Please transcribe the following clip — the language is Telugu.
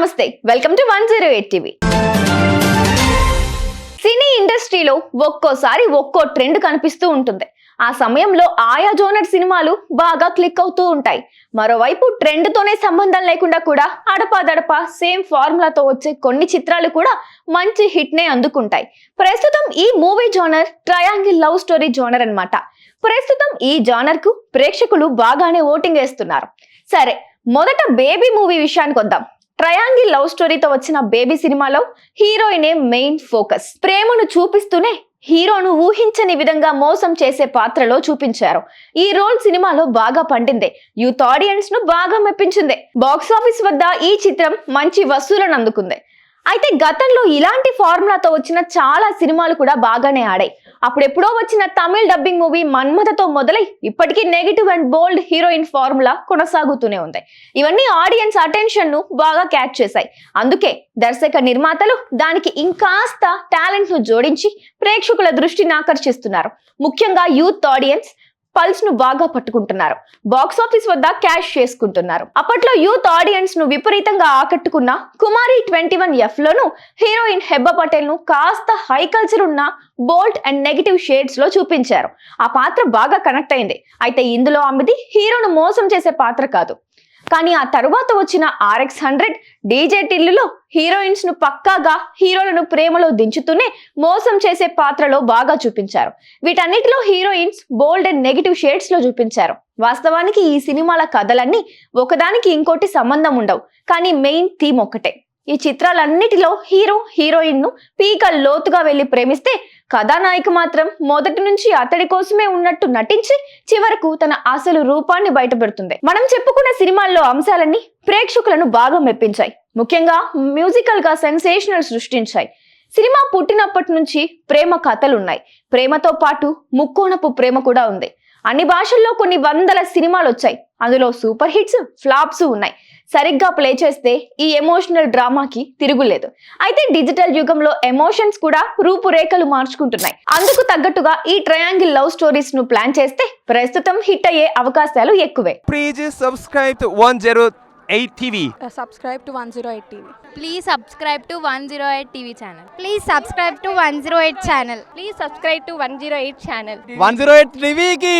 నమస్తే, వెల్కమ్ టు 108 టీవీ. సినీ ఇండస్ట్రీలో ఒక్కోసారి ఒక్కో ట్రెండ్ కనిపిస్తూ ఉంటుంది. ఆ సమయంలో ఆయా జోనర్ సినిమాలు బాగా క్లిక్ అవుతూ ఉంటాయి. మరోవైపు ట్రెండ్ తోనే సంబంధం లేకుండా కూడా అడపాదడపా సేమ్ ఫార్ములాతో వచ్చే కొన్ని చిత్రాలు కూడా మంచి హిట్ నే అందుకుంటాయి. ప్రస్తుతం ఈ movie genre triangle love story genre అన్నమాట. ప్రస్తుతం ఈ జోనర్ కు ప్రేక్షకులు బాగానే ఓటింగ్ వేస్తున్నారు. సరే, మొదట బేబీ మూవీ విషయానికి వద్దాం. ట్రయాంగిల్ లవ్ స్టోరీతో వచ్చిన బేబీ సినిమాలో హీరోయినే మెయిన్ ఫోకస్. ప్రేమను చూపిస్తూనే హీరోను ఊహించని విధంగా మోసం చేసే పాత్రలో చూపించారు. ఈ రోల్ సినిమాలో బాగా పండింది. యూత్ ఆడియన్స్ ను బాగా మెప్పించింది. బాక్స్ ఆఫీస్ వద్ద ఈ చిత్రం మంచి వసూలను అందుకుంది. అయితే గతంలో ఇలాంటి ఫార్ములాతో వచ్చిన చాలా సినిమాలు కూడా బాగానే ఆడాయి. అప్పుడెప్పుడో వచ్చిన తమిళ డబ్బింగ్ మూవీ మన్మథతో మొదలై ఇప్పటికీ negative and bold heroine formula కొనసాగుతూనే ఉంది. ఇవన్నీ ఆడియన్స్ అటెన్షన్ ను బాగా క్యాచ్ చేశాయి. అందుకే దర్శక నిర్మాతలు దానికి ఇంకాస్త టాలెంట్ ను జోడించి ప్రేక్షకుల దృష్టిని ఆకర్షిస్తున్నారు. ముఖ్యంగా యూత్ ఆడియన్స్ పల్స్ ను బాగా పట్టుకుంటున్నారు. బాక్స్ ఆఫీస్ వద్ద క్యాష్ చేసుకుంటున్నారు. అప్పట్లో యూత్ ఆడియన్స్ ను విపరీతంగా ఆకట్టుకున్న కుమారి 21F లోను హీరోయిన్ హెబ్బా పటేల్ ను కాస్త హై కల్చర్ ఉన్న బోల్డ్ అండ్ నెగిటివ్ షేడ్స్ లో చూపించారు. ఆ పాత్ర బాగా కనెక్ట్ అయింది. అయితే ఇందులో ఆమెది హీరోను మోసం చేసే పాత్ర కాదు. కానీ ఆ తరువాత వచ్చిన RX100, DJ టిల్లులో హీరోయిన్స్ ను పక్కాగా హీరోలను ప్రేమలో దించుతూనే మోసం చేసే పాత్రలో బాగా చూపించారు. వీటన్నిటిలో heroines bold and negative shades లో చూపించారు. వాస్తవానికి ఈ సినిమాల కథలన్నీ ఒకదానికి ఇంకోటి సంబంధం ఉండవు, కానీ మెయిన్ థీమ్ ఒక్కటే. ఈ చిత్రాలన్నిటిలో హీరో హీరోయిన్ ను పీక లోతుగా వెళ్లి ప్రేమిస్తే, కథానాయిక మాత్రం మొదటి నుంచి అతడి కోసమే ఉన్నట్టు నటించి చివరకు తన అసలు రూపాన్ని బయటపెడుతుంది. మనం చెప్పుకున్న సినిమాల్లో అంశాలన్నీ ప్రేక్షకులను బాగా మెప్పించాయి. ముఖ్యంగా మ్యూజికల్ గా సెన్సేషనల్ సృష్టించాయి. సినిమా పుట్టినప్పటి నుంచి ప్రేమ కథలున్నాయి. ప్రేమతో పాటు ముక్కోణపు ప్రేమ కూడా ఉంది. అన్ని భాషల్లో కొన్ని వందల సినిమాలు వచ్చాయి. అందులో సూపర్ హిట్స్, ఫ్లాప్స్ ఉన్నాయి. సరిగ్గా ప్లే చేస్తే ఈ ఎమోషనల్ డ్రామాకి తిరుగులేదు. అయితే డిజిటల్ యుగంలో ఎమోషన్స్ కూడా రూపురేఖలు మార్చుకుంటున్నాయి. అందుకు తగ్గట్టుగా ఈ ట్రయాంగిల్ లవ్ స్టోరీస్ ను ప్లాన్ చేస్తే ప్రస్తుతం హిట్ అయ్యే అవకాశాలు ఎక్కువే. Please subscribe to 108 TV. Subscribe to 108 TV. Please subscribe to 108 TV channel. Please subscribe to 108 channel. Please subscribe to 108 channel. 108 TV ki